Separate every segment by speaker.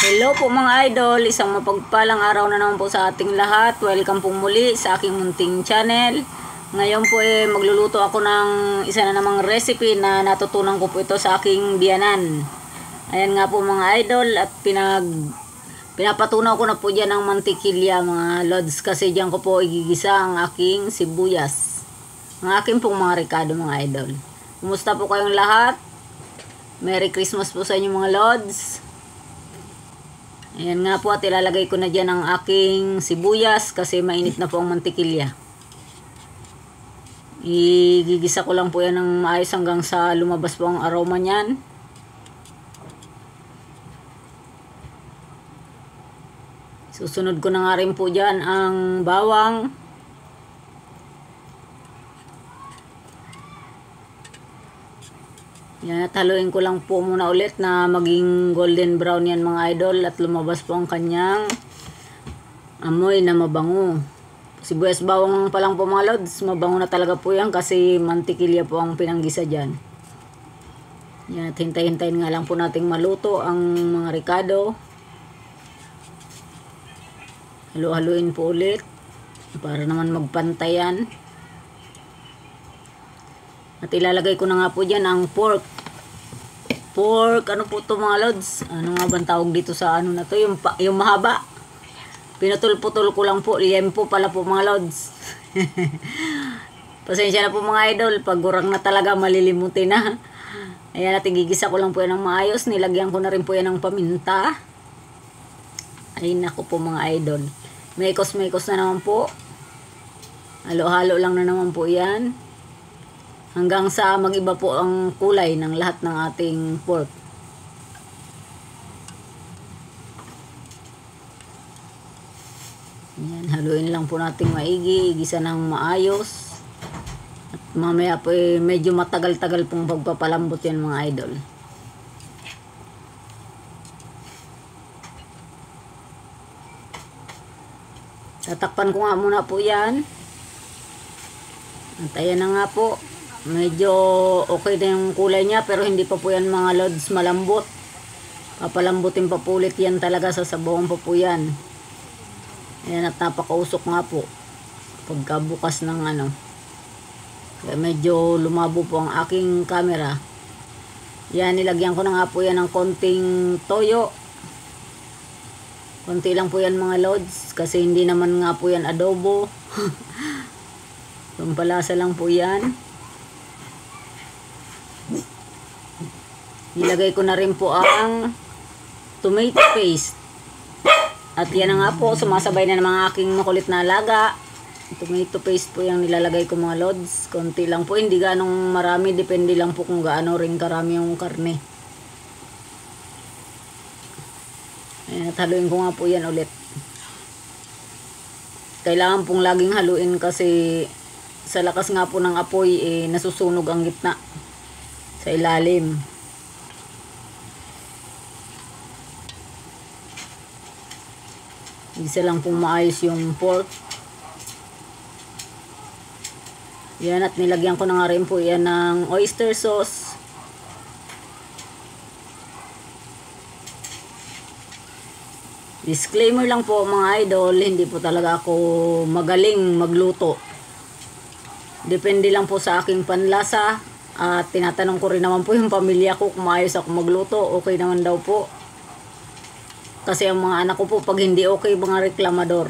Speaker 1: Hello po mga idol, isang mapagpalang araw na naman po sa ating lahat. Welcome po muli sa aking munting channel. Ngayon po magluluto ako ng isa na namang recipe na natutunan ko po ito sa aking biyanan. Ayan nga po mga idol, at pinapatunaw ko na po dyan ng mantikilya mga lods, kasi dyan ko po igigisa ang aking sibuyas. Ang aking pong mga ricado mga idol. Kumusta po kayong lahat? Merry Christmas po sa inyo mga lods. Ayan nga po, at ilalagay ko na dyan ang aking sibuyas kasi mainit na po ang mantikilya. Igigisa ko lang po yan ng maayos hanggang sa lumabas po ang aroma niyan. Susunod ko na nga rin po dyan ang bawang. Yan, at haluin ko lang po muna ulit na maging golden brown yan mga idol, at lumabas po ang kanyang amoy na mabango. Sibuyas bawang pa lang po mga lods, mabango na talaga po yan kasi mantikilya po ang pinanggisa dyan. Yan, at hintay-hintayin nga lang po nating maluto ang mga ricado. Halu-haluin po ulit para naman magpantayan. At ilalagay ko na nga po dyan ang pork. Ano po ito mga lods? Ano nga bang tawag dito sa ano na to? Yung mahaba. Pinutol-putol ko lang po. Liempo pala po mga lods. Pasensya na po mga idol. Pag gurang na talaga, malilimutin na. Ayan, at igigisa ko lang po yan ng maayos. Nilagyan ko na rin po yan ng paminta. Ay naku po mga idol. Mekos-mekos na naman po. Halo-halo lang na naman po yan. Hanggang sa mag-iba po ang kulay ng lahat ng ating pork. Yan, haluin lang po natin maigi, igisa ng maayos. At mamaya po medyo matagal-tagal pong pagpapalambot yan mga idol. Tatakpan ko nga muna po yan. At ayan na nga po. Medyo okay na yung kulay niya, pero hindi pa po yan mga lods malambot. Papalambutin pa po ulit yan talaga, sa sabawan pa po yan. Ayan, at napakausok nga po pagkabukas ng ano. Kaya medyo lumabo po ang aking camera. Yan, nilagyan ko na nga po yan ng konting toyo. Konti lang po yan mga lods, kasi hindi naman nga po yan adobo. Pampalasa lang po yan. Nilagay ko na rin po ang tomato paste. At yan na nga po, sumasabay na ng mga aking makulit na alaga. Tomato paste po yung nilalagay ko mga lods. Konti lang po, hindi ganong marami. Depende lang po kung gaano rin karami yung karne. Ayan, at haluin ko nga po yan ulit. Kailangan pong laging haluin kasi sa lakas nga po ng apoy, nasusunog ang gitna sa ilalim. Isa lang pong maayos yung pork. Yan, at nilagyan ko na nga rin po yan ng oyster sauce. Disclaimer lang po mga idol, hindi po talaga ako magaling magluto. Depende lang po sa aking panlasa. At tinatanong ko rin naman po yung pamilya ko kung maayos ako magluto. Okay naman daw po. Kasi ang mga anak ko po, pag hindi okay, mga reklamador.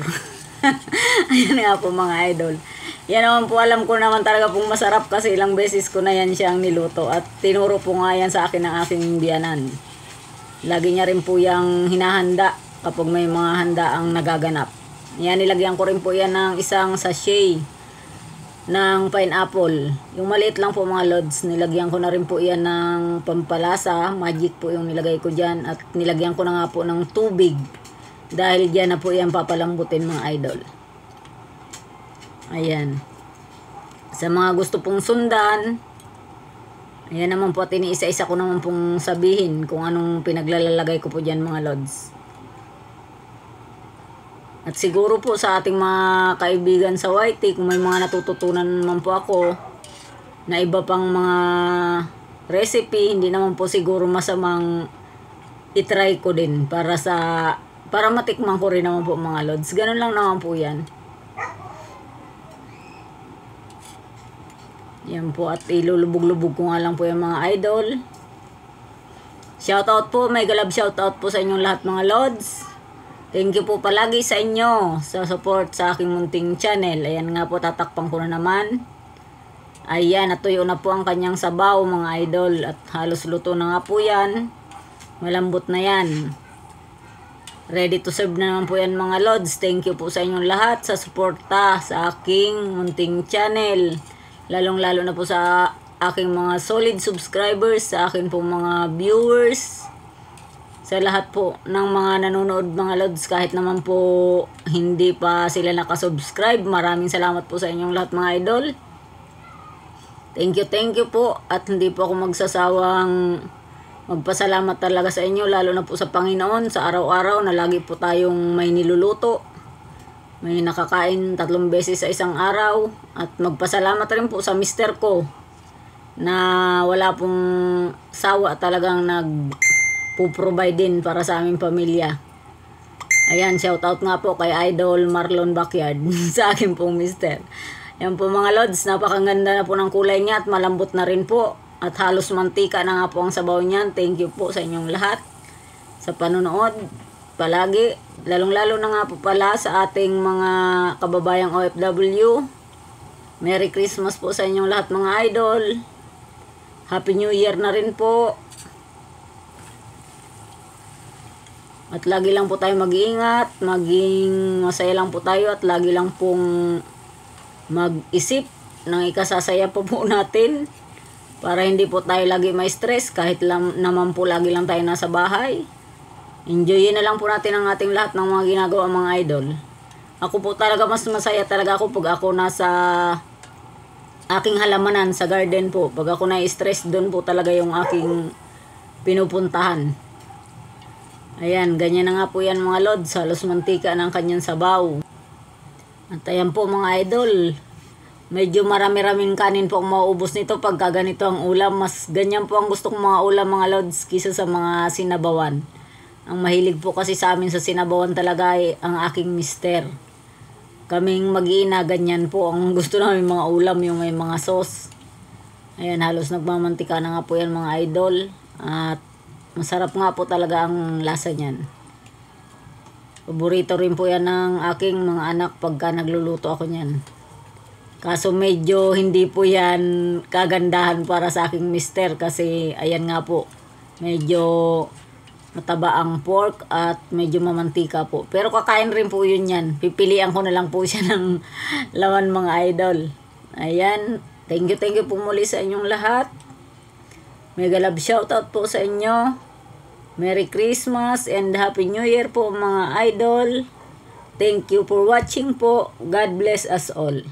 Speaker 1: Ayan nga po mga idol. Yan naman po, alam ko naman talaga pong masarap kasi ilang beses ko na yan siyang niluto. At tinuro po nga yan sa akin ng aking biyanan. Lagi niya rin po yung hinahanda kapag may mga handa ang nagaganap. Yan, nilagyan ko rin po yan ng isang sachet ng pineapple. Yung maliit lang po mga lods, nilagyan ko na rin po yan ng pampalasa. Magic po yung nilagay ko dyan. At nilagyan ko na nga po ng tubig. Dahil dyan na po yan papalambutin mga idol. Ayan. Sa mga gusto pong sundan, ayan naman po, at iniisa-isa ko naman pong sabihin kung anong pinaglalagay ko po dyan mga lods. At siguro po sa ating mga kaibigan sa YT, kung may mga natututunan naman po ako na iba pang mga recipe, hindi naman po siguro masamang itry ko din para matikman ko rin naman po mga lods. Ganun lang naman po yan. Yan po, at ilulubog-lubog ko nga lang po yung mga idol. Shoutout po, may galab shoutout po sa inyong lahat mga lods. Thank you po palagi sa inyo sa support sa aking munting channel. Ayan nga po, tatakpan ko na naman. Ayan, natuyo na po ang kanyang sabaw mga idol. At halos luto na nga po yan. Malambot na yan. Ready to serve na naman po yan mga lods. Thank you po sa inyong lahat sa suporta sa aking munting channel. Lalong-lalo na po sa aking mga solid subscribers, sa aking po mga viewers, sa lahat po ng mga nanonood mga lods, kahit naman po hindi pa sila nakasubscribe. Maraming salamat po sa inyong lahat mga idol. Thank you po, at hindi po ako magsasawang magpasalamat talaga sa inyo, lalo na po sa Panginoon, sa araw-araw na lagi po tayong may niluluto. May nakakain 3 beses sa isang araw. At magpasalamat rin po sa mister ko na wala pong sawa, talagang nagpo-provide din para sa aming pamilya. Ayan, shoutout nga po kay Idol Marlon Backyard sa akin pong mister. Yan po mga lods, napakaganda na po ng kulay niya at malambot na rin po. At halos mantika na nga po ang sabaw niyan. Thank you po sa inyong lahat sa panonood. Palagi, lalong-lalo na nga po pala sa ating mga kababayang OFW. Merry Christmas po sa inyong lahat mga idol. Happy New Year na rin po. At lagi lang po tayo mag-iingat, maging masaya lang po tayo, at lagi lang pong mag-isip ng ikasasaya po natin para hindi po tayo lagi may stress kahit naman po lagi lang tayo nasa bahay. Enjoyin na lang po natin ang ating lahat ng mga ginagawa mga idol. Ako po talaga mas masaya talaga ako pag ako nasa aking halamanan sa garden po. Pag ako na-stress, doon po talaga yung aking pinupuntahan. Ayan, ganyan na nga po yan mga lods. Halos mantika ng kanyang sabaw. At ayan po mga idol. Medyo marami-raming kanin po ang mauubos nito pagka ganito ang ulam. Mas ganyan po ang gusto kong mga ulam mga lods kisa sa mga sinabawan. Ang mahilig po kasi sa amin sa sinabawan talaga ay ang aking mister. Kaming mag-iina, ganyan po ang gusto namin mga ulam, yung may mga sauce. Ayan, halos nagmamantika na nga po yan mga idol. At masarap nga po talaga ang lasa niyan. Paborito rin po yan ng aking mga anak pagka nagluluto ako niyan. Kaso medyo hindi po yan kagandahan para sa aking mister kasi ayan nga po, medyo mataba ang pork at medyo mamantika po. Pero kakain rin po yun yan. Pipilian ko na lang po siya ng laman mga idol. Ayan. Thank you po muli sa inyong lahat. Mega love shoutout po sa inyo. Merry Christmas and Happy New Year po mga idol. Thank you for watching po. God bless us all.